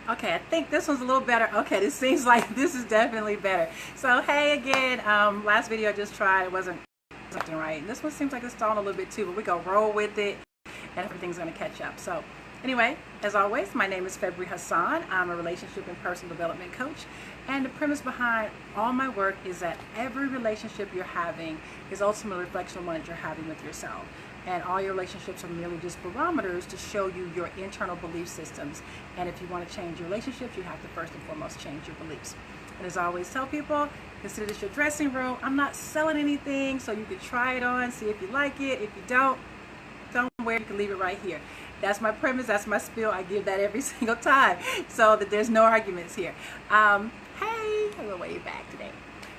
Okay, I think this one's a little better. Okay, this seems like this is definitely better. So hey again, last video I just tried, it wasn't something right. And this one seems like it's stalling a little bit too, but we're gonna roll with it and everything's gonna catch up. So anyway, as always, my name is Febury Hassan. I'm a relationship and personal development coach. And the premise behind all my work is that every relationship you're having is ultimately a reflection of one that you're having with yourself. And all your relationships are merely just barometers to show you your internal belief systems. And if you want to change your relationships, you have to first and foremost change your beliefs. And as I always tell people, consider this your dressing room. I'm not selling anything, so you can try it on, see if you like it. If you don't wear it, you can leave it right here. That's my premise, that's my spiel. I give that every single time so that there's no arguments here. Hey, a little way back today.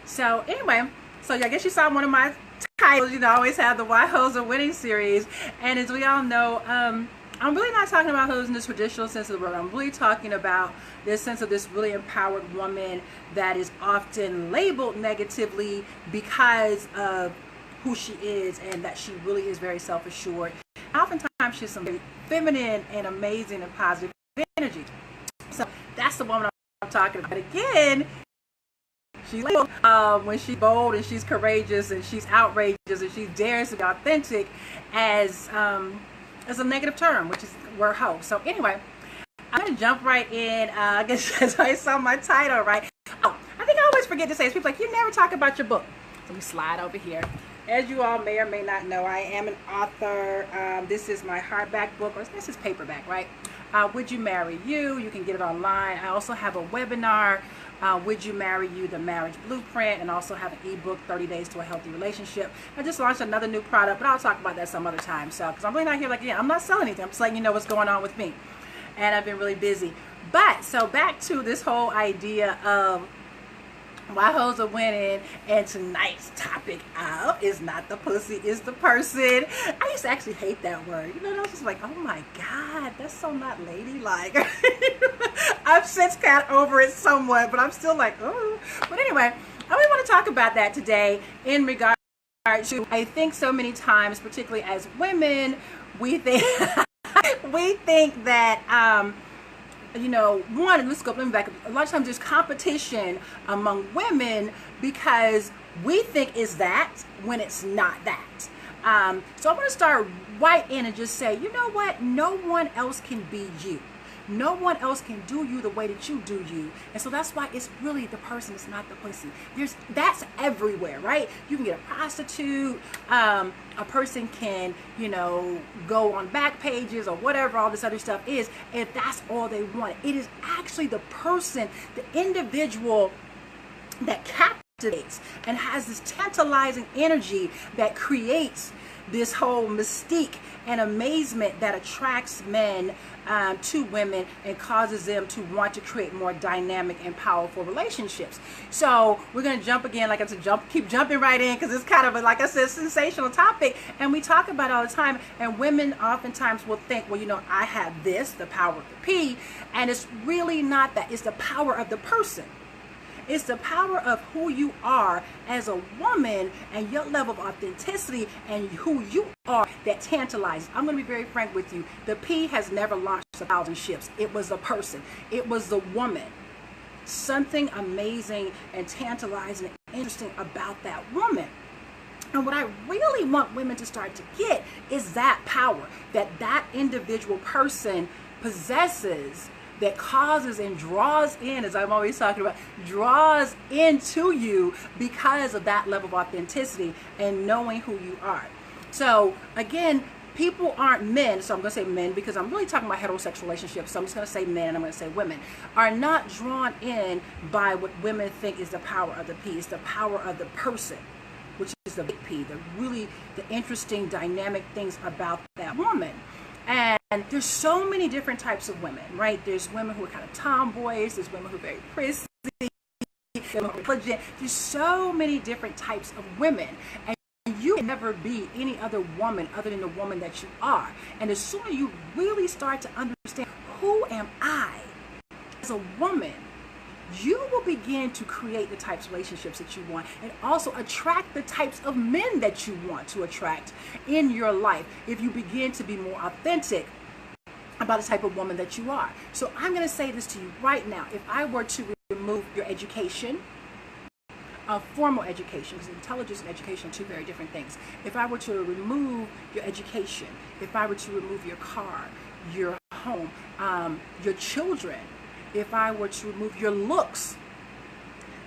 So anyway, so I guess you saw one of my titles. You know, I always have the Why Hoes Are Winning series. And as we all know, I'm really not talking about hoes in the traditional sense of the word. I'm really talking about this sense of this really empowered woman that is often labeled negatively because of who she is, and that she really is very self-assured. Oftentimes she's some very feminine and amazing and positive energy. So that's the woman I'm talking about. Again, she's labeled when she's bold and she's courageous and she's outrageous and she dares to be authentic as a negative term, which is the word hoe. So anyway, I'm gonna jump right in. I guess I saw my title right. Oh, I think I always forget to say this. People are like, you never talk about your book. So we slide over here. As you all may or may not know, I am an author. This is my hardback book, or this is paperback, right? Would You Marry You? You can get it online. I also have a webinar, Would You Marry You? The Marriage Blueprint, and also have an ebook, 30 Days to a Healthy Relationship. I just launched another new product, but I'll talk about that some other time. So, because I'm really not here like, yeah, I'm not selling anything. I'm just letting you know what's going on with me. And I've been really busy. But, so back to this whole idea of why hoes are winning, and tonight's topic is not the pussy, it's the person. I used to actually hate that word. You know, I was just like, oh my God, that's so not ladylike. I've since got over it somewhat, but I'm still like, oh. But anyway, I really want to talk about that today in regard to, I think so many times, particularly as women, we think we think that you know, let's go, let me back up. A lot of times there's competition among women because we think it's that when it's not that. So I'm going to start right in and just say, you know what? No one else can be you. No one else can do you the way that you do you. And so that's why it's really the person, it's not the pussy. That's everywhere, right? You can get a prostitute, a person can, you know, go on back pages or whatever all this other stuff is, if that's all they want. It is actually the person, the individual that captivates and has this tantalizing energy that creates this whole mystique and amazement that attracts men to women and causes them to want to create more dynamic and powerful relationships. So we're going to jump again, like I said, keep jumping right in, because it's kind of, like I said, sensational topic, and we talk about it all the time. And women oftentimes will think, well, you know, I have this, the power of the P, and it's really not that. It's the power of the person. It's the power of who you are as a woman and your level of authenticity and who you are that tantalizes. I'm going to be very frank with you. The P has never launched 1,000 ships. It was the person. It was the woman. Something amazing and tantalizing and interesting about that woman. And what I really want women to start to get is that power that individual person possesses, that causes and draws in, as I'm always talking about, draws into you because of that level of authenticity and knowing who you are. So again, people aren't men, so I'm going to say men because I'm really talking about heterosexual relationships, so I'm just going to say men and I'm going to say women, are not drawn in by what women think is the power of the P. It's the power of the person, which is the big P, the interesting dynamic things about that woman. And there's so many different types of women, right? There's women who are kind of tomboys. There's women who are very prissy. There's so many different types of women. And you can never be any other woman other than the woman that you are. And as soon as you really start to understand, who am I as a woman, you will begin to create the types of relationships that you want, and also attract the types of men that you want to attract in your life if you begin to be more authentic about the type of woman that you are. So I'm going to say this to you right now. If I were to remove your education, formal education, because intelligence and education are two very different things. If I were to remove your education, if I were to remove your car, your home, your children, if I were to remove your looks,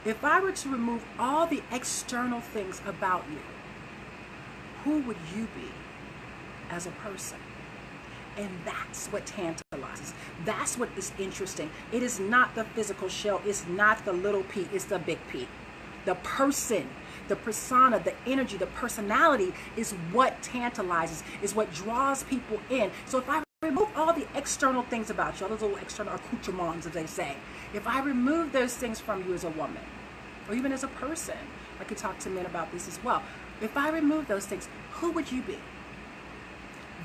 if I were to remove all the external things about you, who would you be as a person? And that's what tantalizes. That's what is interesting. It is not the physical shell. It's not the little p. It's the big P. The person, the persona, the energy, the personality is what tantalizes, is what draws people in. So if I remove all the external things about you, all those little external accoutrements, as they say, if I remove those things from you as a woman, or even as a person, I could talk to men about this as well. If I remove those things, who would you be?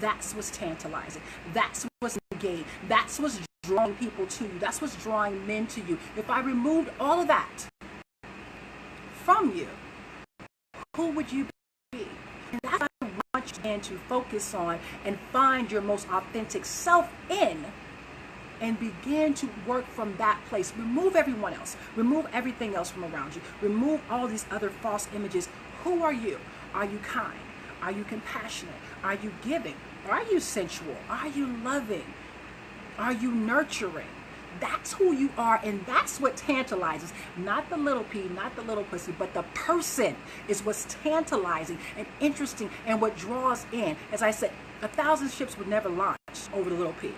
That's what's tantalizing. That's what's engaged. That's what's drawing people to you. That's what's drawing men to you. If I removed all of that from you, who would you be? And that's what I want you to focus on and find your most authentic self in, and begin to work from that place. Remove everyone else. Remove everything else from around you. Remove all these other false images. Who are you? Are you kind? Are you compassionate? Are you giving? Are you sensual? Are you loving? Are you nurturing? That's who you are, and that's what tantalizes. Not the little p, not the little pussy, but the person is what's tantalizing and interesting and what draws in. As I said, 1,000 ships would never launch over the little p.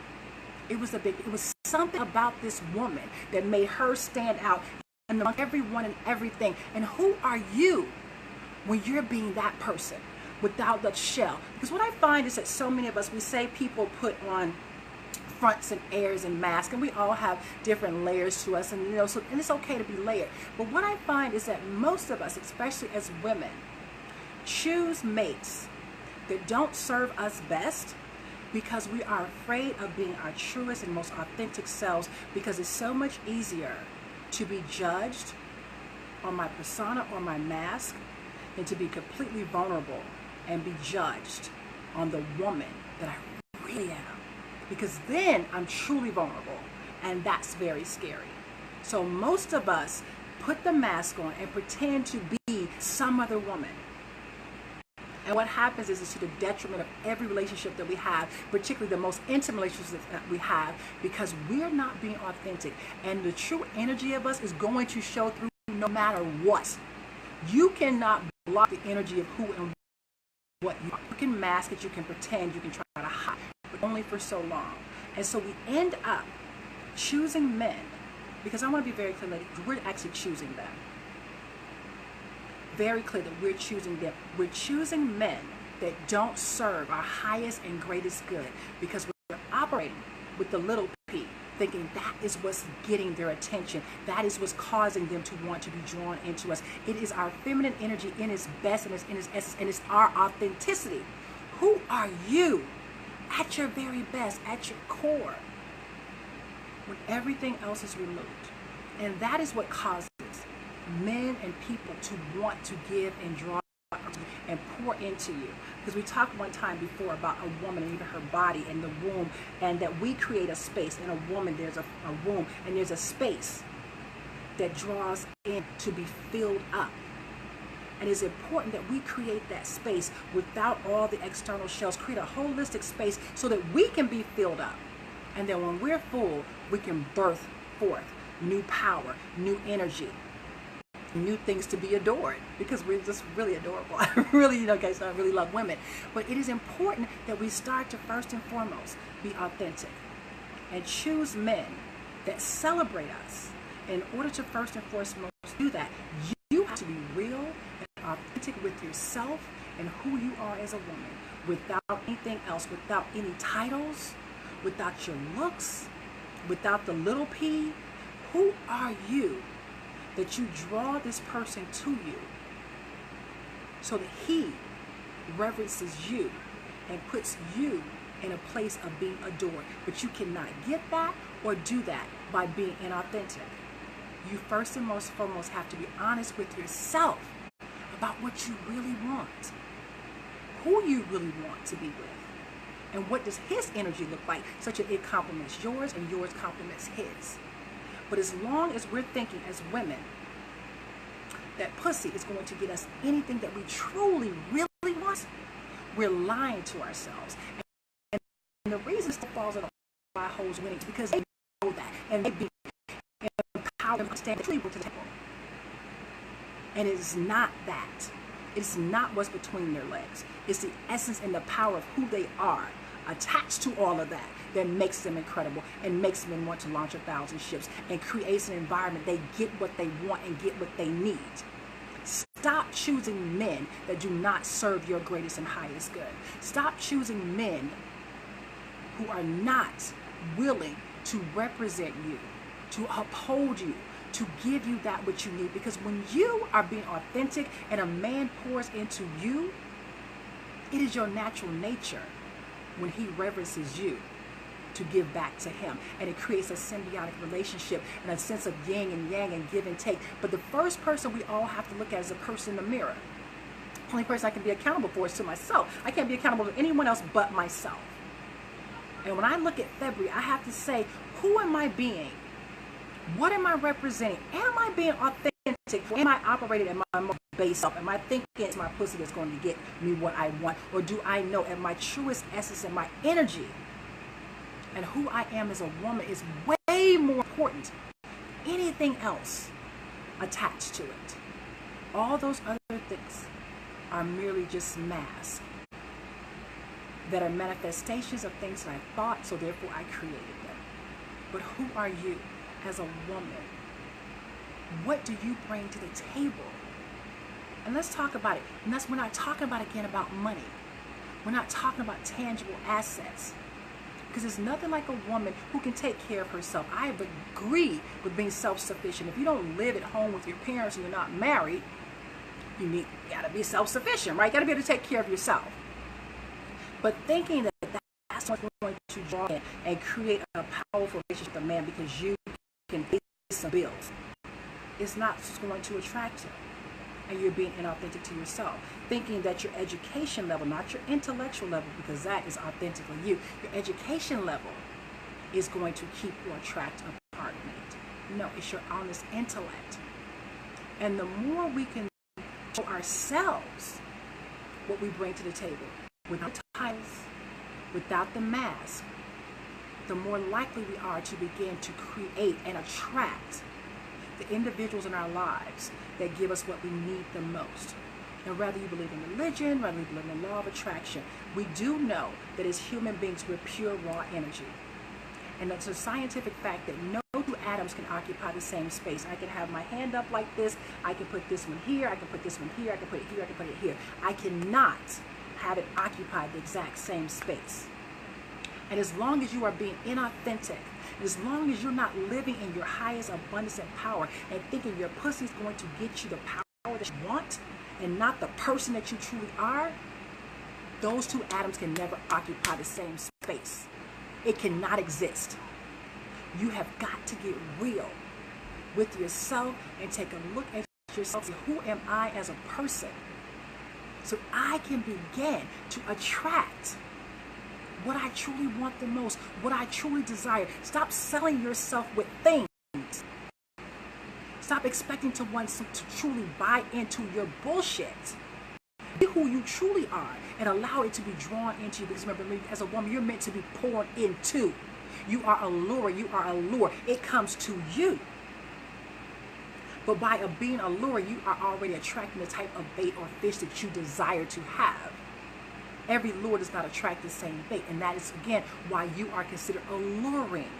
It was something about this woman that made her stand out among everyone and everything. And who are you when you're being that person without the shell? Because what I find is that so many of us, we say people put on fronts and airs and masks, and we all have different layers to us, and and it's okay to be layered. But what I find is that most of us, especially as women, choose mates that don't serve us best because we are afraid of being our truest and most authentic selves, because it's so much easier to be judged on my persona or my mask than to be completely vulnerable and be judged on the woman that I really am. Because then I'm truly vulnerable, and that's very scary. So most of us put the mask on and pretend to be some other woman. And what happens is it's to the detriment of every relationship that we have, particularly the most intimate relationships that we have, because we're not being authentic. And the true energy of us is going to show through no matter what. You cannot block the energy of who and what you are. You can mask it, you can pretend, you can try to hide, but only for so long. And so we end up choosing men, because I want to be very clear, ladies, we're actually choosing them. Very clear that we're choosing them. We're choosing men that don't serve our highest and greatest good, because we're operating with the little p, thinking that is what's getting their attention. That is what's causing them to want to be drawn into us. It is our feminine energy in its best and in its essence, and it's our authenticity. Who are you at your very best, at your core, when everything else is removed? And that is what causes men and people to want to give and draw and pour into you. Because we talked one time before about a woman and even her body and the womb, and that we create a space. In a woman, there's a womb, and there's a space that draws in to be filled up. And it's important that we create that space without all the external shells. Create a holistic space so that we can be filled up. And then when we're full, we can birth forth new power, new energy, new things to be adored, because we're just really adorable. I really, guys, I really love women. But it is important that we start to first and foremost be authentic and choose men that celebrate us. In order to first and foremost do that, you have to be real and authentic with yourself and who you are as a woman, without anything else, without any titles, without your looks, without the little p. Who are you that you draw this person to you so that he reverences you and puts you in a place of being adored? But you cannot get that or do that by being inauthentic. You first and most foremost have to be honest with yourself about what you really want, who you really want to be with, And what does his energy look like, such that it complements yours and yours complements his. But as long as we're thinking as women that pussy is going to get us anything that we truly, really want, we're lying to ourselves. And the reason it falls in by hoes winning is because they know that, and they be empowered and understand to the table. And it is not that. It's not what's between their legs. It's the essence and the power of who they are attached to all of that makes them incredible and makes them want to launch 1,000 ships and creates an environment they get what they want and get what they need. Stop choosing men that do not serve your greatest and highest good. Stop choosing men who are not willing to represent you, to uphold you, to give you that which you need. Because when you are being authentic and a man pours into you, it is your natural nature when he reverences you to give back to him. And it creates a symbiotic relationship and a sense of yin and yang and give and take. But the first person we all have to look at is the person in the mirror. The only person I can be accountable for is to myself. I can't be accountable to anyone else but myself. And when I look at Febury, I have to say, who am I being? What am I representing? Am I being authentic? Am I operating at my most base self? Am I thinking it's my pussy that's going to get me what I want? Or do I know at my truest essence and my energy and who I am as a woman is way more important than anything else attached to it? All those other things are merely just masks that are manifestations of things that I thought, so therefore I created them. But who are you as a woman? What do you bring to the table? And let's talk about it. And we're not talking about, again, about money. We're not talking about tangible assets. Because there's nothing like a woman who can take care of herself. I agree with being self-sufficient. If you don't live at home with your parents and you're not married, you gotta be self-sufficient, right? You gotta be able to take care of yourself. But thinking that that's what's going to draw in and create a powerful relationship with a man because you can pay some bills, it's not going to attract him. And you're being inauthentic to yourself. Thinking that your education level, not your intellectual level, because that is authentically you, your education level is going to keep or attract a partner. No, it's your honest intellect. And the more we can show ourselves what we bring to the table, without the titles, without the mask, the more likely we are to begin to create and attract the individuals in our lives that give us what we need the most. And whether you believe in religion, whether you believe in the law of attraction, we do know that as human beings we're pure raw energy. And it's a scientific fact that no two atoms can occupy the same space. I can have my hand up like this, I can put this one here, I can put this one here, I can put it here, I can put it here. I cannot have it occupy the exact same space. And as long as you are being inauthentic, as long as you're not living in your highest abundance and power and thinking your pussy is going to get you the power that you want and not the person that you truly are, those two atoms can never occupy the same space. It cannot exist. You have got to get real with yourself and take a look at yourself. Who am I as a person? So I can begin to attract what I truly want the most, what I truly desire. Stop selling yourself with things. Stop expecting to truly buy into your bullshit. Be who you truly are and allow it to be drawn into you. Because remember, as a woman, you're meant to be poured into. You are a lure. You are a lure. It comes to you. But by being a lure, you are already attracting the type of bait or fish that you desire to have. Every lure does not attract the same bait. And that is, again, why you are considered alluring.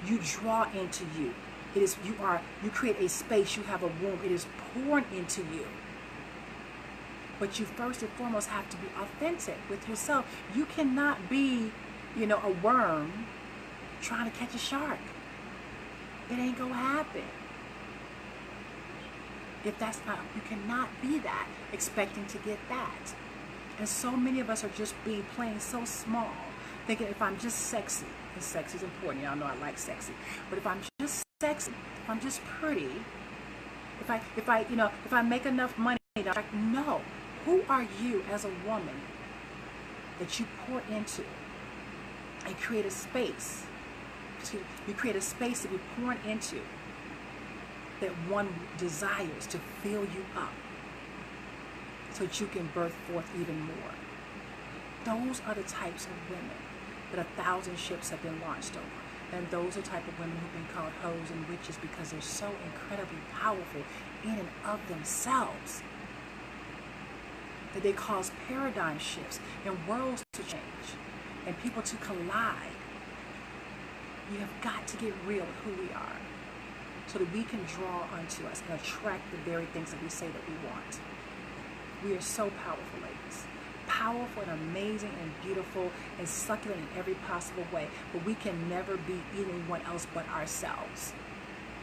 You draw into you. It is, you create a space, you have a womb. It is poured into you. But you first and foremost have to be authentic with yourself. You cannot be, a worm trying to catch a shark. It ain't gonna happen. If that's not, you cannot be that, expecting to get that. And so many of us are just playing so small, thinking if I'm just sexy, and sexy is important, y'all know I like sexy, but if I'm just sexy, if I'm just pretty, if I make enough money, no. Who are you as a woman that you pour into and create a space. You create a space to be poured into that one desires to fill you up so that you can birth forth even more. Those are the types of women that 1,000 ships have been launched over. And those are the type of women who've been called hoes and witches because they're so incredibly powerful in and of themselves that they cause paradigm shifts and worlds to change and people to collide. You have got to get real with who we are so that we can draw unto us and attract the very things that we say that we want. We are so powerful, ladies. Powerful and amazing and beautiful and succulent in every possible way, but we can never be anyone else but ourselves.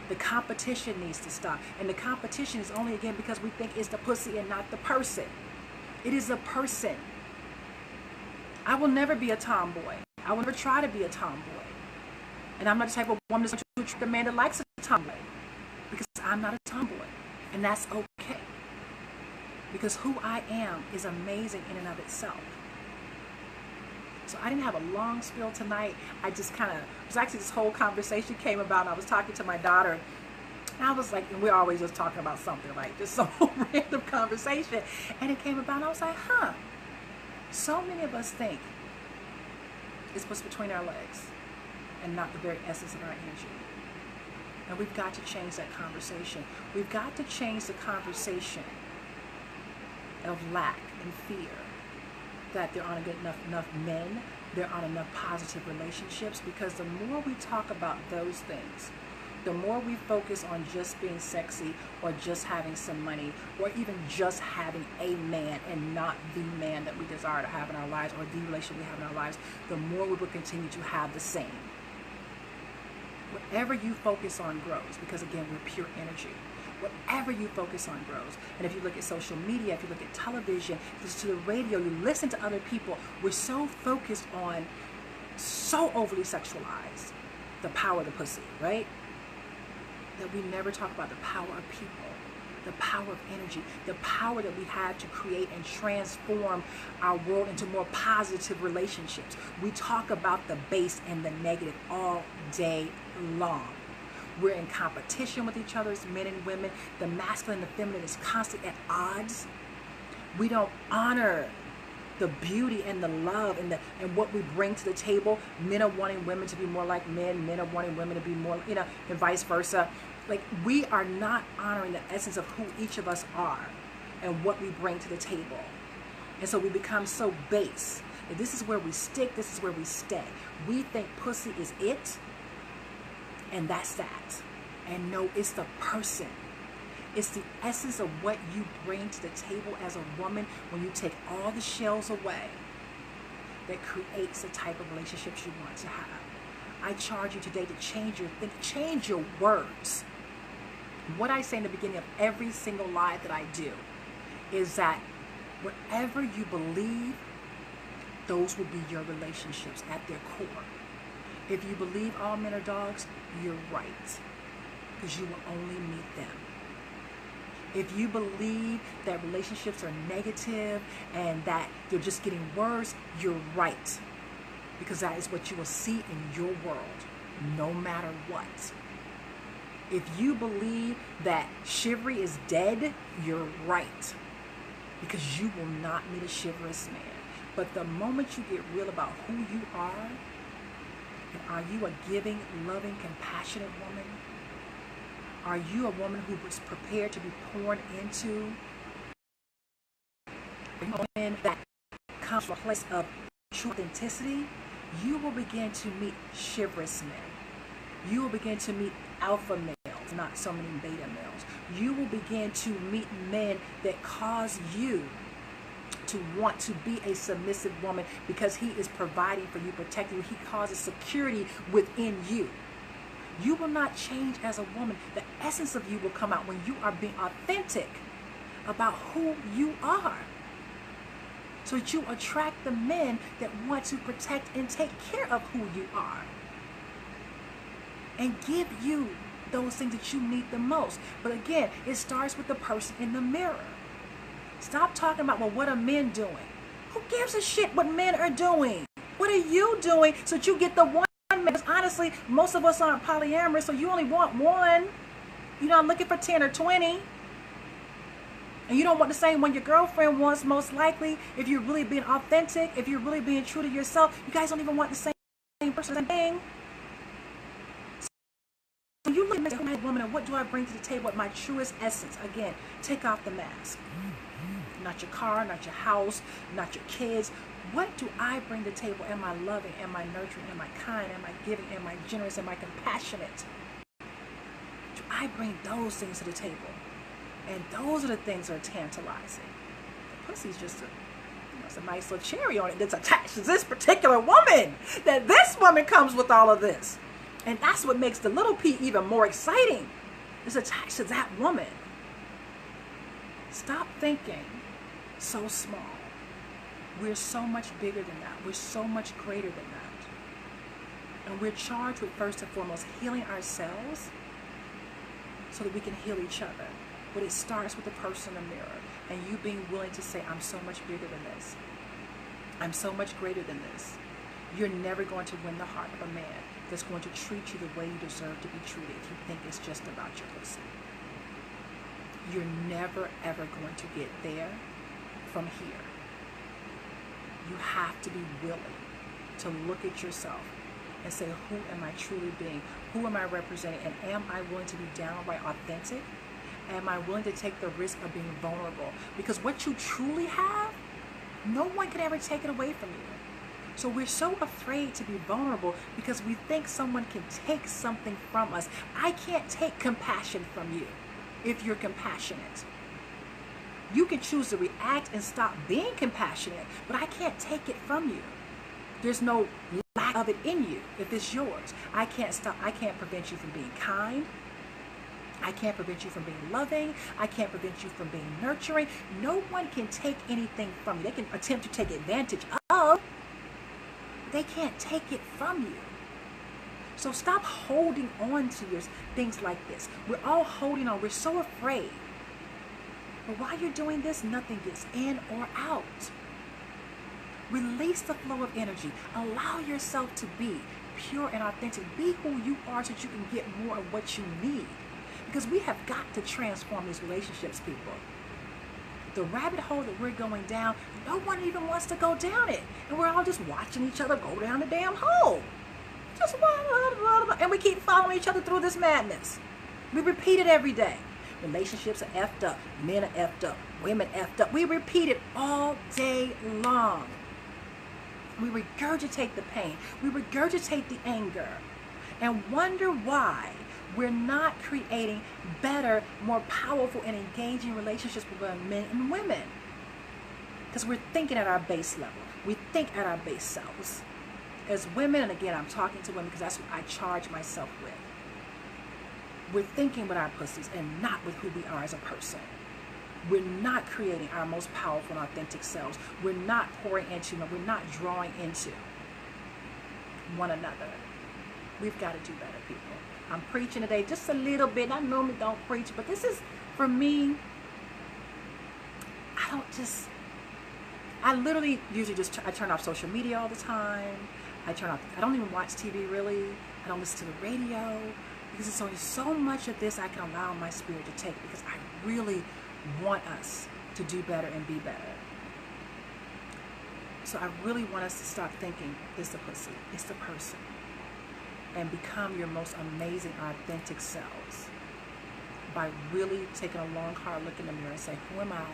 The competition needs to stop, and the competition is only again because we think it's the pussy and not the person. It is a person. I will never be a tomboy. I will never try to be a tomboy. And I'm not the type of woman that's going to attract a man that likes a tomboy, because I'm not a tomboy, and that's okay. Because who I am is amazing in and of itself. So I didn't have a long spiel tonight. I just kind of, it was actually this whole conversation came about, and I was talking to my daughter, and I was like, and we're always just talking about something, right? Just some random conversation. And it came about, and I was like, so many of us think it's what's between our legs and not the very essence of our energy. And we've got to change that conversation. We've got to change the conversation of lack and fear, that there aren't enough men, there aren't enough positive relationships, because the more we talk about those things, the more we focus on just being sexy or just having some money or even just having a man and not the man that we desire to have in our lives or the relationship we have in our lives, the more we will continue to have the same. Whatever you focus on grows, because again, we're pure energy. Whatever you focus on grows. And if you look at social media, if you look at television, if you listen to the radio, you listen to other people, we're so focused on, so overly sexualized, the power of the pussy, right? That we never talk about the power of people, the power of energy, the power that we have to create and transform our world into more positive relationships. We talk about the base and the negative all day long. We're in competition with each other as men and women. The masculine and the feminine is constantly at odds. We don't honor the beauty and the love and what we bring to the table. Men are wanting women to be more like men. Men are wanting women to be more, and vice versa. Like, we are not honoring the essence of who each of us are and what we bring to the table. And so we become so base. And this is where we stick. This is where we stay. We think pussy is it. And that's that. And no, it's the person. It's the essence of what you bring to the table as a woman when you take all the shells away that creates the type of relationships you want to have. I charge you today to change your thinking, change your words. What I say in the beginning of every single live that I do is that whatever you believe, those will be your relationships at their core. If you believe all men are dogs, you're right, because you will only meet them. If you believe that relationships are negative and that they're just getting worse, you're right, because that is what you will see in your world, no matter what. If you believe that chivalry is dead, you're right, because you will not meet a chivalrous man. But the moment you get real about who you are, and are you a giving, loving, compassionate woman? Are you a woman who is prepared to be poured into? A woman that comes from a place of true authenticity? You will begin to meet chivalrous men. You will begin to meet alpha males, not so many beta males. You will begin to meet men that cause you to want to be a submissive woman because he is providing for you, protecting you. He causes security within you. You will not change as a woman. The essence of you will come out when you are being authentic about who you are, so that you attract the men that want to protect and take care of who you are and give you those things that you need the most. But again, it starts with the person in the mirror. Stop talking about, well, what are men doing? Who gives a shit what men are doing? What are you doing so that you get the one man? Because honestly, most of us aren't polyamorous, so you only want one. You're not looking for 10 or 20. And you don't want the same one your girlfriend wants, most likely. If you're really being authentic, if you're really being true to yourself, you guys don't even want the same person, same thing. So you look at my woman, and what do I bring to the table at my truest essence? Again, take off the mask. Not your car, not your house, not your kids. What do I bring to the table? Am I loving? Am I nurturing? Am I kind? Am I giving? Am I generous? Am I compassionate? Do I bring those things to the table? And those are the things that are tantalizing. The pussy's just it's a nice little cherry on it that's attached to this particular woman. That this woman comes with all of this. And that's what makes the little P even more exciting. It's attached to that woman. Stop thinking so small. We're so much bigger than that. We're so much greater than that. And we're charged with, first and foremost, healing ourselves so that we can heal each other. But it starts with the person in the mirror and you being willing to say, I'm so much bigger than this. I'm so much greater than this. You're never going to win the heart of a man that's going to treat you the way you deserve to be treated if you think it's just about your pussy. You're never, ever going to get there from here. You have to be willing to look at yourself and say, who am I truly being? Who am I representing? And am I willing to be downright authentic? Am I willing to take the risk of being vulnerable? Because what you truly have, no one can ever take it away from you. So we're so afraid to be vulnerable because we think someone can take something from us. I can't take compassion from you if you're compassionate. You can choose to react and stop being compassionate, but I can't take it from you. There's no lack of it in you if it's yours. I can't prevent you from being kind. I can't prevent you from being loving. I can't prevent you from being nurturing. No one can take anything from you. They can attempt to take advantage of. They can't take it from you. So stop holding on to your things like this. We're all holding on. We're so afraid. But while you're doing this, nothing gets in or out. Release the flow of energy. Allow yourself to be pure and authentic. Be who you are so that you can get more of what you need. Because we have got to transform these relationships, people. The rabbit hole that we're going down, no one even wants to go down it. And we're all just watching each other go down the damn hole. Just and we keep following each other through this madness. We repeat it every day. Relationships are effed up. Men are effed up. Women effed up. We repeat it all day long. We regurgitate the pain. We regurgitate the anger. And wonder why we're not creating better, more powerful and engaging relationships with men and women. Because we're thinking at our base level. We think at our base selves. As women, and again, I'm talking to women because that's what I charge myself with. We're thinking with our pussies and not with who we are as a person. We're not creating our most powerful and authentic selves. We're not pouring into, we're not drawing into one another. We've got to do better, people. I'm preaching today just a little bit. I normally don't preach, but this is, for me, I literally usually I turn off social media all the time. I don't even watch TV really. I don't listen to the radio because it's only so much of this I can allow my spirit to take because I really want us to do better and be better. So I really want us to stop thinking it's the pussy, it's the person, and become your most amazing, authentic selves by really taking a long, hard look in the mirror and say, who am I?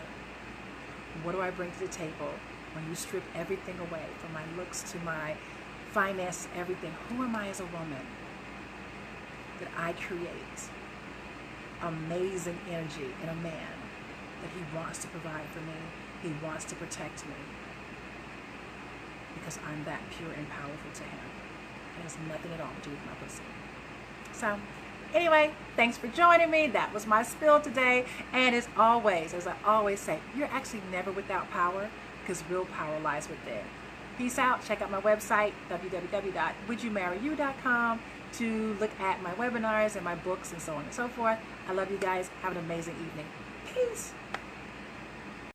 What do I bring to the table? When you strip everything away, from my looks to my finance, everything, who am I as a woman? That I create amazing energy in a man that he wants to provide for me, he wants to protect me, because I'm that pure and powerful to him. It has nothing at all to do with my pussy. So anyway, thanks for joining me. That was my spill today. And as always, as I always say, you're actually never without power because real power lies within. Peace out. Check out my website, www.wouldyoumarryyou.com, to look at my webinars and my books and so on and so forth. I love you guys. Have an amazing evening. Peace.